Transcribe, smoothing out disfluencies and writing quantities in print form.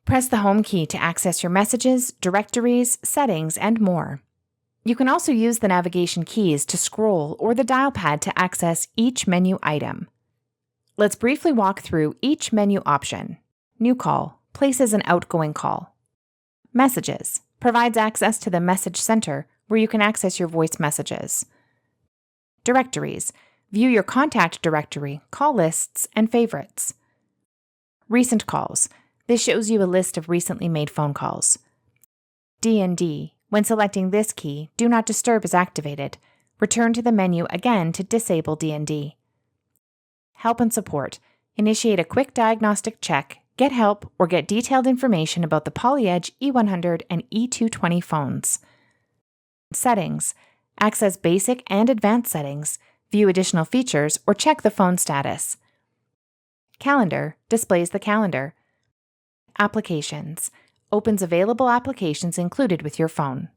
Press the Home key to access your messages, directories, settings, and more. You can also use the navigation keys to scroll or the dial pad to access each menu item. Let's briefly walk through each menu option. New call places an outgoing call. Messages provides access to the message center where you can access your voice messages. Directories view your contact directory, call lists, and favorites. Recent calls. This shows you a list of recently made phone calls. D&D. When selecting this key, Do Not Disturb is activated. Return to the menu again to disable D&D. Help and support. Initiate a quick diagnostic check, get help, or get detailed information about the PolyEdge E100 and E220 phones. Settings. Access basic and advanced settings, view additional features, or check the phone status. Calendar displays the calendar. Applications opens available applications included with your phone.